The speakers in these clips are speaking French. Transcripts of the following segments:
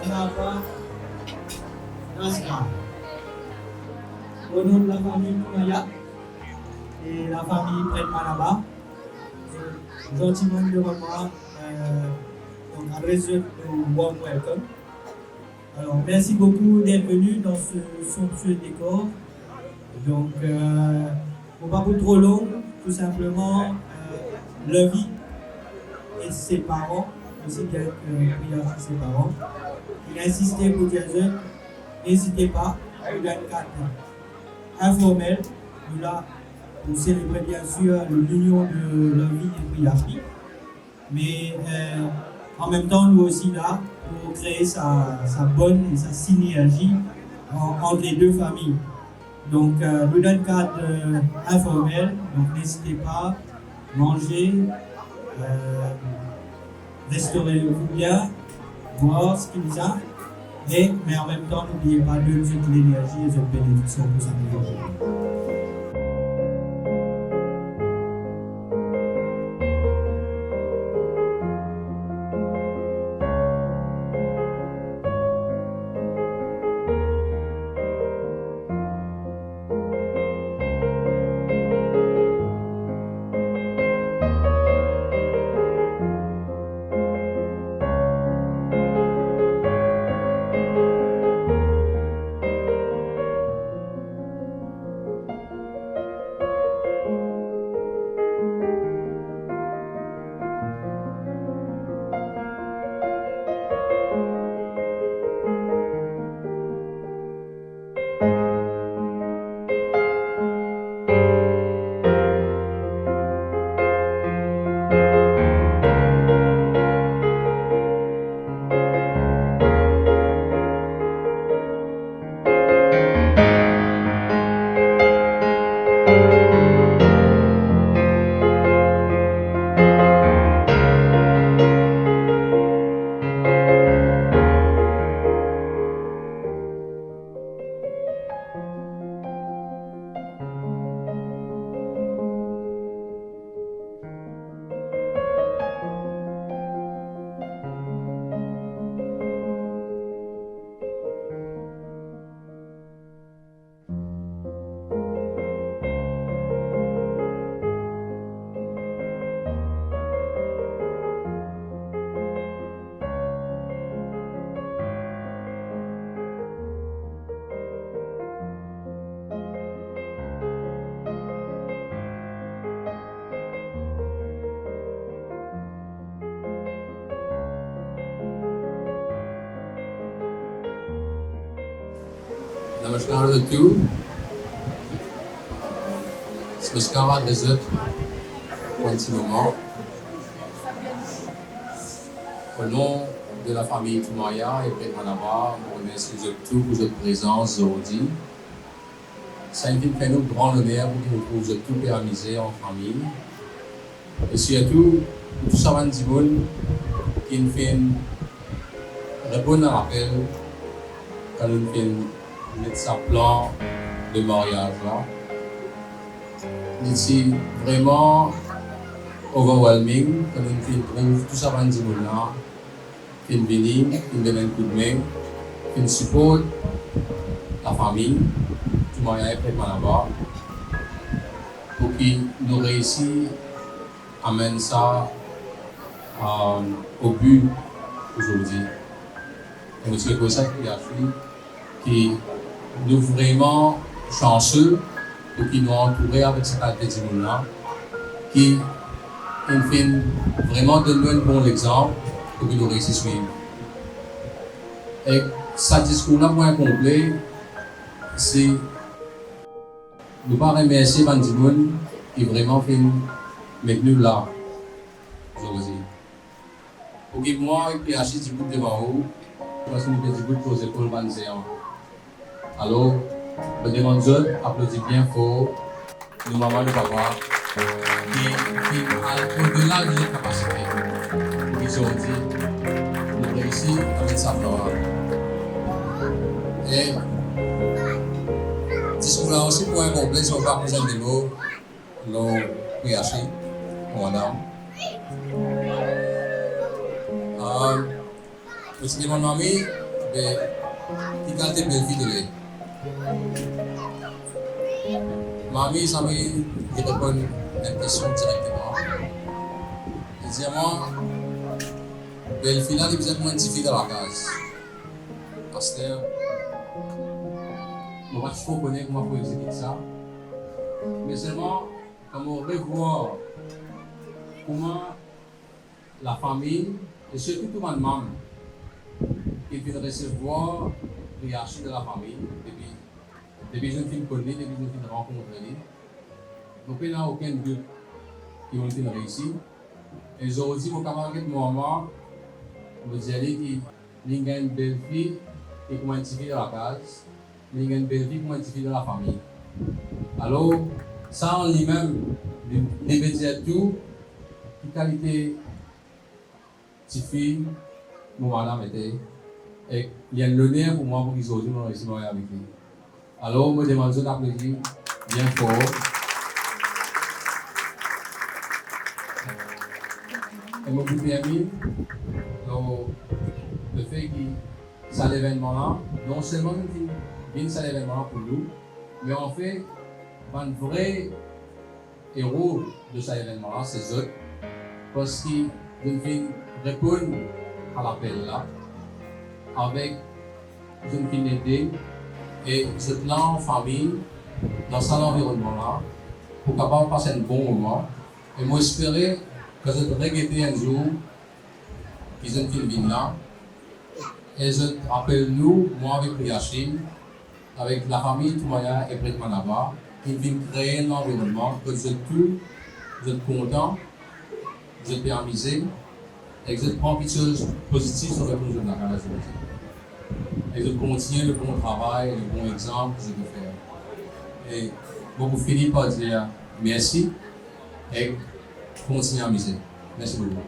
Anava Nazca. Au nom de la famille Maya et la famille Prêtre Manaba, gentiment devant moi, donc adresse warm welcome. Alors, merci beaucoup d'être venu dans ce somptueux décor. Donc, pour pas beaucoup trop long, tout simplement, la vie et ses parents, aussi bien que ses parents, il a insisté pour dire n'hésitez pas, il y a une carte informelle, nous là pour célébrer bien sûr l'union de la vie et Priafi, mais en même temps nous aussi là pour créer sa bonne et sa synergie entre les deux familles. Donc nous donne cadre informel, donc n'hésitez pas, mangez, restaurez-vous bien, voir ce qu'il y a, mais en même temps n'oubliez pas de toute l'énergie et cette bénédiction pour s'améliorer. Namaskar to you. Namaskar Desert pour un petit moment. Au nom de la famille Toumaya et Prêtre Manaba, on remercie tous pour votre présence aujourd'hui. Ça nous fait nous grand honneur pour nous trouver tous pérennisés en famille. Et surtout, tout ça va nous qui nous fait répondre à l'appel quand nous fait mettre sa plan de mariage là. C'est vraiment overwhelming quand on trouve tout ça dans le monde là, qui vient, qui donne un coup de main, qui supporte la famille, tout le monde est prêt là-bas, pour qu'ils nous réussissent à amener ça au but aujourd'hui. Et c'est pour ça qu'il y a qui nous vraiment chanceux pour qu'ils nous entourent avec cette qualité de monde qui nous fait vraiment donner un bon exemple pour que nous réussissions à suivre. Et ce discours-là, pour un complet, c'est nous pas remercier Bandimoun qui vraiment fait mettre nous là aujourd'hui. Pour que moi, et PHI du bout devant vous, parce que nous faisons du bout pour les épaules Banzéan. Alors, je demande applaudis bien fort nous maman de papa qui au-delà de notre capacité. Ils ont dit, nous réussissons à mettre ça en et discours là aussi pour un complet, si on va besoin de mots, nous PHI, madame. Je demande mamie, mais qui garde belle vie de lait. Mamie, ça m'a répondre à une question directement. Deuxièmement, belle fille là, il besoin de moins de filles dans la case. Pasteur, moi je faut connaître comment pour exécuter ça. Mais seulement, comme on revoit comment la famille, et surtout tout le monde, qui vient recevoir la réaction de la famille, depuis que je me connais, depuis que je me rencontre. Donc il n'y a aucun doute qui ont été réussis. Et aujourd'hui, mon camarade Mohamed me disait qu'il y a une belle fille qui est comme une fille dans la case, il y a une belle fille comme une fille dans la famille. Alors, ça en lui-même, il veut dire tout, quelle qualité de fille, mon madame était. Et il y a un honneur pour moi pour qu'ils aujourd'hui nous réussissons avec lui. Alors, je me demande d'applaudir bien fort. Et mon but permis, le fait que ça l'événement-là, non seulement nous ça l'événement pour nous, mais en fait, un vrai héros de cet événement-là, c'est eux, parce qu'ils viennent répondre à l'appel-là avec une idée et ce plan en famille, dans cet environnement-là, pour capable passer un bon moment. Et moi, j'espérais que je regrettais un jour qu'ils ont filmé là. Et je rappelle nous, moi avec Yachine, avec la famille Toumaya et Brett Manaba, qui viennent créer un environnement que vous êtes contents, vous êtes amusés, et que vous êtes ambitieux, positif sur le projet de la carrière. Et je continue le bon travail, le bon exemple que je peux faire. Et vous finissez par dire merci et continuez à amuser. Merci beaucoup.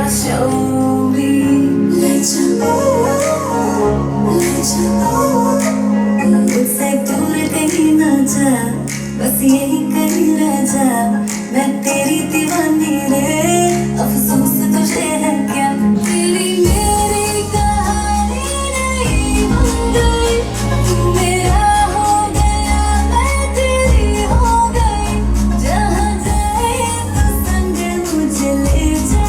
Show me, let you know. It's like दूर कहीं ना जा, बस यही कहीं रह जा. मैं तेरी दीवानी रे, अफसोस तुझे है क्या? तेरी मेरी कहानी नहीं बन गई. तू मेरा हो गया, मैं तेरी हो गई. जहाँ जाए तो संग मुझे ले जा.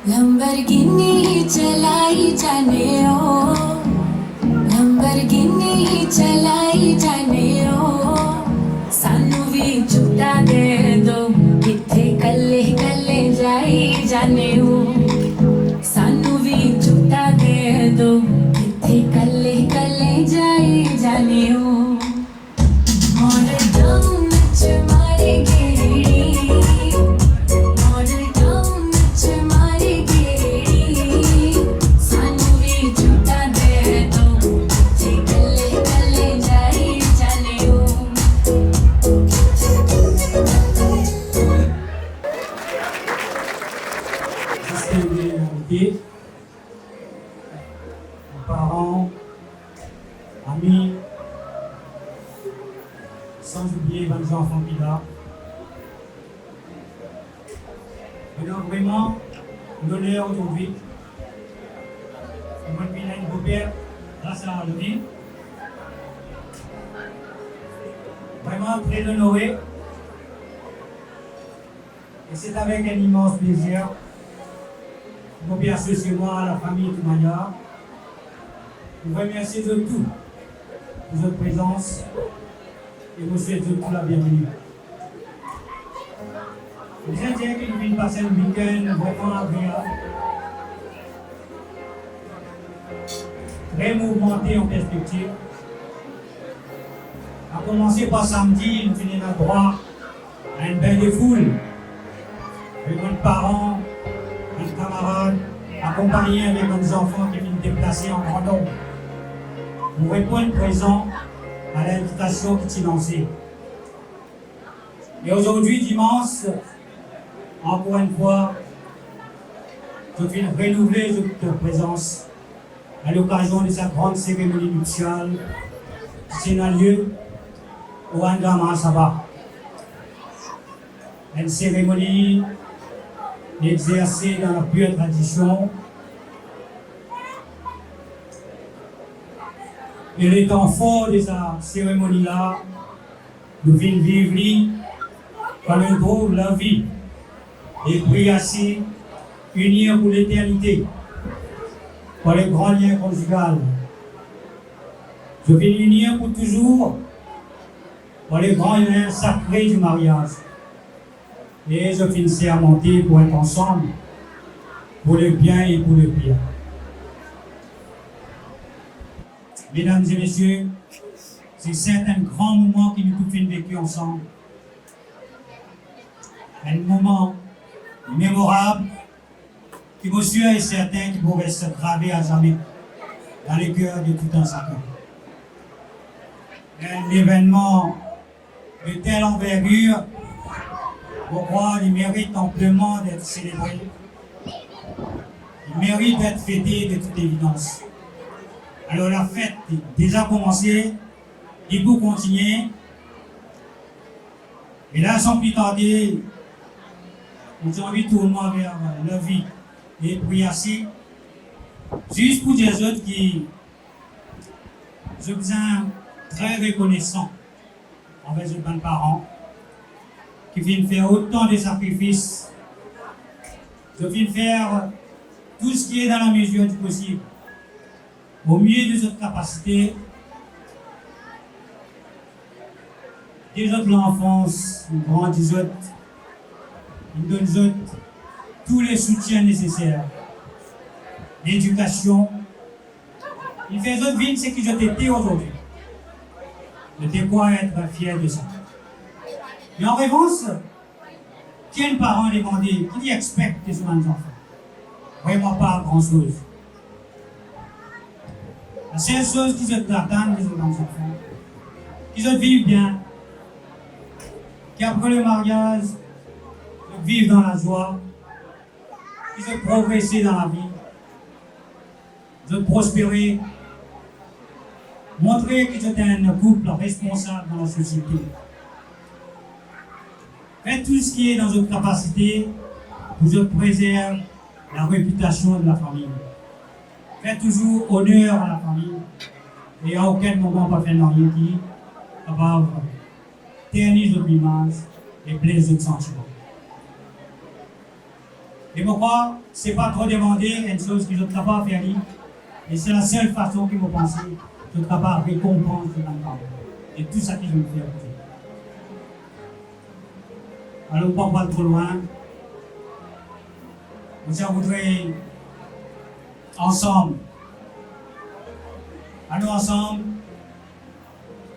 Lamborghini चलाई जाने ओ, Lamborghini चलाई जाने ओ. सानू भी झूठा दे दो, किथे कल्ले कल्ले जाई जाने ओ. सानू भी झूठा दे दो, किथे कल्ले कल्ले जाई जाने ओ. Model town नच मारे गेड़ी, Model town नच मारे गेड़ी. सानू भी झूठा दे दो, किथे कल्ले कल्ले जाई जाने ओ. Distingués parents, amis, sans oublier 20 enfants qui là. Alors vraiment, l'honneur aujourd'hui, mon vilain beau-père, grâce à Lodi, vraiment très honoré. Et c'est avec un immense plaisir pour bien associer moi à la famille Toumaya. Vous remercier de tout pour votre présence et vous souhaitez de tout la bienvenue. Je tiens qu'une ville passe un week-end vraiment agréable, très mouvementé en perspective. commencé par samedi, nous finissons droit à une belle foule. Avec nos parents, nos camarades, accompagnés avec nos enfants qui viennent déplacer en grand nombre. Pour répondre présent à l'invitation qui est lancée. Et aujourd'hui, dimanche, encore une fois, je viens renouveler votre présence à l'occasion de cette grande cérémonie nuptiale qui tient lieu au Anga Mahasabha. Une cérémonie exercée dans la pure tradition. Et le temps fort de cette cérémonie-là, nous venons vivre comme un trouve la vie et puis ainsi unir pour l'éternité, pour les grands liens conjugaux. Je vais unir pour toujours pour les grands liens sacrés du mariage. Et je finis sermenter pour être ensemble, pour le bien et pour le pire. Mesdames et messieurs, c'est certains grands moments que nous tous avons vécu ensemble. Un moment mémorable qui, monsieur, est certain qu'il pourrait se graver à jamais dans les cœurs de tout un chacun. Un événement de telle envergure, je crois qu'il mérite amplement d'être célébré. Il mérite d'être fêté de toute évidence. Alors la fête est déjà commencée, il faut continuer. Et là, sans plus tarder, nous envie tout le monde vers la vie et puis ainsi, juste pour des autres qui, je vous très reconnaissant envers les bons parents qui viennent faire autant de sacrifices, qui viennent faire tout ce qui est dans la mesure du possible, au mieux de notre capacité, des autres l'enfance, une grande des autres, ils donnent aux autres tous les soutiens nécessaires, l'éducation, ils font autres vivre ce qu'ils ont été aujourd'hui. Je te quoi être fier de ça. Mais en revanche, quel parent demandé, qui expecte de ses enfants? Vraiment pas grand-chose. La seule chose qu'ils attendent de ses enfants, qu'ils vivent bien, qu'après le mariage, ils vivent dans la joie, qu'ils ont progressé dans la vie, ils ont prospéré, montrer qu'ils sont un couple responsable dans la société. Faites tout ce qui est dans votre capacité pour que préserve la réputation de la famille. Faites toujours honneur à la famille et à aucun moment pas faire rien qui est capable de ternir votre image et blesser votre sentiment. Et pourquoi ce n'est pas trop demander une chose qu'ils sont capables de faire et c'est la seule façon qu'ils vont penser de capable de récompenser dans le parole et tout ça qu'ils ont fait. Alors, on ne va pas trop loin. Je voudrais ensemble, à nous ensemble,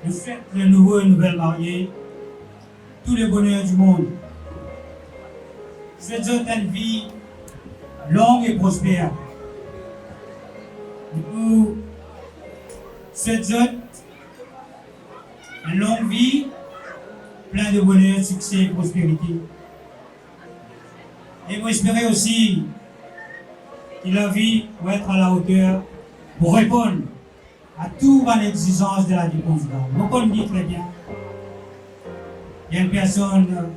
nous fêter les nouveaux et nouvelles mariés, tous les bonheurs du monde. Je souhaite une vie longue et prospère. Nous souhaitons une longue vie, plein de bonheur, succès et prospérité. Et vous espérez aussi que la vie va être à la hauteur pour répondre à toutes les exigences de la vie conjugale. Vous connaissez très bien. Il y a une personne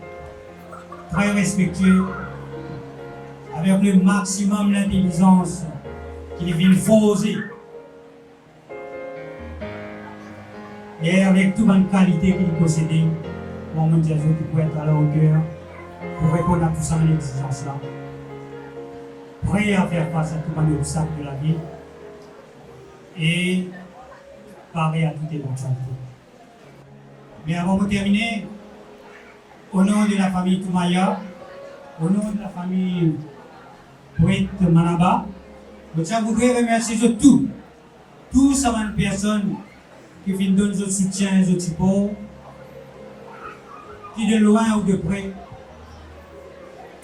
très respectueuse, avec le maximum d'intelligence qu'il vient poser. Et avec toute bonne qualité qu'il possédait, pour me dire qu'il peut être à la hauteur pour répondre à tout ça, les exigences-là. Prêt à faire face à tout les obstacles de la vie et parer à toute éventualité. Mais avant de terminer, au nom de la famille Toumaya, au nom de la famille Poète Manaba, je voudrais remercier tous ces personnes qui viennent donner notre soutien et notre support qui de loin ou de près,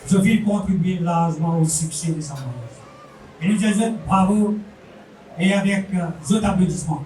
je vais contribuer largement au succès de sa mariage. Et nous disons bravo et avec d'autres applaudissements.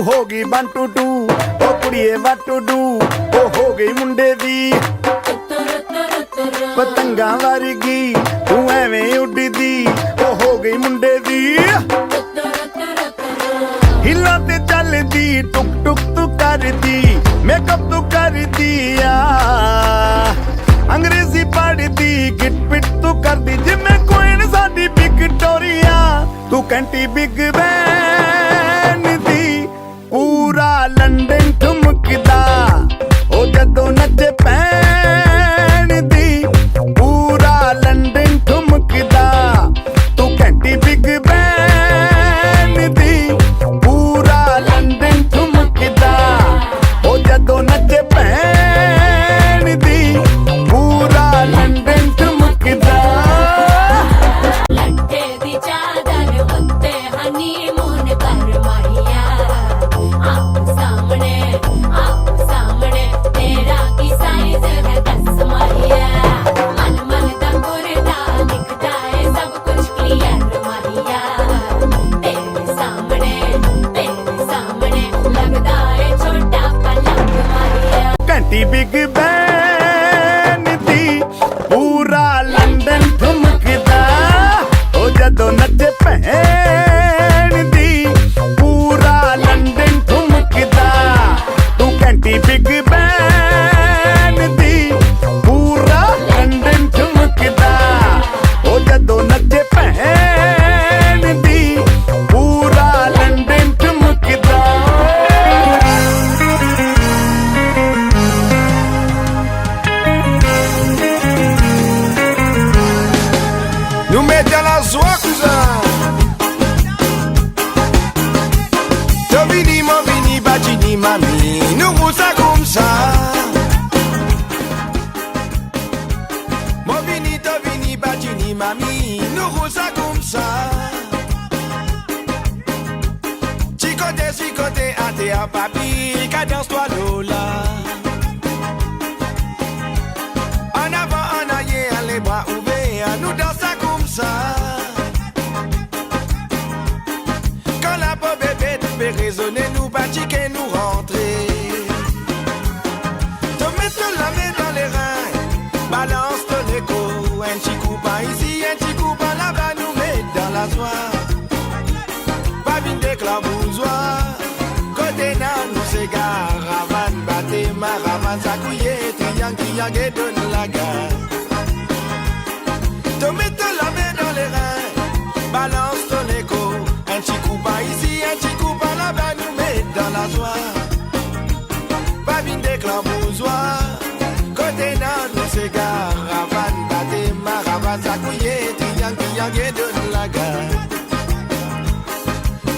ਹੋ ਗਈ 1 2 2 ਉਹ ਕੁੜੀਏ what to do ਉਹ ਹੋ ਗਈ ਮੁੰਡੇ ਦੀ ਪਤੰਗਾਂ ਵਰਗੀ ਤੂੰ ਐਵੇਂ ਉੱਡਦੀ ਉਹ ਹੋ ਗਈ ਮੁੰਡੇ ਦੀ ਹਿੱਲਾਂ ਤੇ ਚੱਲਦੀ ਟੁਕ ਟੁਕ ਤੂੰ ਕਰਦੀ ਮੇਕਅਪ ਤੂੰ ਕਰਦੀ ਆ ਅੰਗਰੇਜ਼ੀ ਪੜ੍ਹਦੀ ਗਿਟ ਪਿਟ ਤੂੰ ਕਰਦੀ ਜਿਵੇਂ ਕੁਈਨ ਸਾਡੀ ਵਿਕਟੋਰੀਆ ਤੂੰ ਕੈਂਟੀ ਬਿਗ ਬੈਨ ਦੀ ਪੂਰਾ ਲੰਡਨ ਠੁਮਕਦਾ ਉਹ ਜਦੋਂ ਨੱਚੇ ਪੈਣ ਦੀ ਪੂਰਾ ਲੰਡਨ ਠੁਮਕਦਾ ਤੂੰ ਕੈਂਟੀ ਬਿਗ ਬੈਨ ਦੀ ਪੂਰਾ ਲੰਡਨ ਠੁਮਕਦਾ ਉਹ ਜਦੋਂ ਨੱਚੇ ਪੈਣ ਦੀ ਪੂਰਾ ਲੰਡਨ ਠੁਮਕਦਾ ਲੱਟੇ ਦੀ ਚਾਦਰ ਉੱਤੇ ਹਨੀਮੂਨ ਕਰ ਮਾਹੀਆ ਆਪ ਸਾਹਮਣੇ ਤੇਰਾ ਕੀ ਸਾਈਜ਼ ਹੈ ਦੱਸ ਮਾਹੀਆ ਮਨ ਮਨ ਦਾ ਗੁਰਦਾ ਦਿਖਦਾ ਏ ਸਭ ਕੁਝ ਕਲੀਅਰ ਮਾਹੀਆ ਤੇਰੇ ਸਾਹਮਣੇ ਲੱਗਦਾ ਏ ਛੋਟਾ ਪਲਕ ਮਾਹੀਆ ਘੰਟੀ ਬਿਗ ਬੈਨ ਦੀ ਪੂਰਾ ਲੰਡਨ ਠੁਮਕਦਾ ਉਹ ਜਦੋਂ ਨੱਚੇ ਭੈਣ ਦੀ ਪੂਰਾ ਲੰਡਨ ਠੁਮਕਦਾ ਤੂੰ ਘੰਟੀ ਬਿਗ ਬੈਨ ਦੀ ਪੂਰਾ ਲੰਡਨ ਠੁਮਕਦਾ ਉਹ ਜਦੋਂ ਨੱਚੇ ਭੈਣ ਦੀ ਪੂਰਾ ਲੰਡਨ ਠੁਮਕਦਾ Nous mettons la joie, cousin. Tovini, movini, bacini, mami. Nous roulons comme ça. Movini, tovini, bacini, mami. Nous roulons comme ça. Chicote, ate a papi. Cadence-toi, Lola. En avant, en arrière, les bras ouverts. Nous dansons comme ça. Quand la pauvre bébé fait résonner, nous pratiquer, nous rentrer. Te mettre la main dans les reins, balance ton écho. Un petit coup pas ici, un petit coup pas là-bas, nous met dans la soie. Pas vine d'éclabousoir. Côté nan, nous s'égare, ravane, batté, maravane, ça couillé, triangle. triangle, et donne la gare. Te mets la main dans les reins, balance ton écho. Un petit coup par ici, un petit coup par là-bas, nous met dans la joie. Babine des clans bourgeois, côté nan nous s'égare. Ravane, baté, maravane, zakouye, triangle, et donne la gare.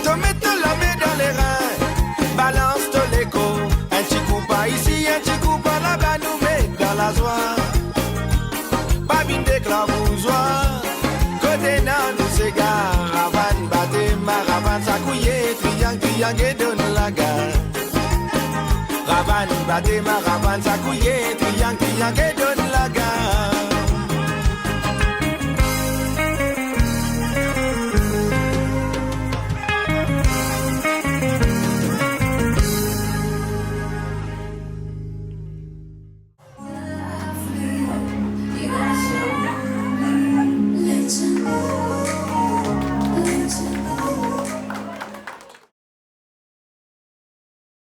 Te mets la main dans les reins, balance ton écho. Un petit coup par ici, un petit coup par là-bas, nous met dans la joie. Babine des clans bourgeois, côté nan nous s'égare. Ravane, baté, maravane, zakouye, triangle, et donne la gare. Ravane, baté, maravane, zakouye, triangle, et donne la gare.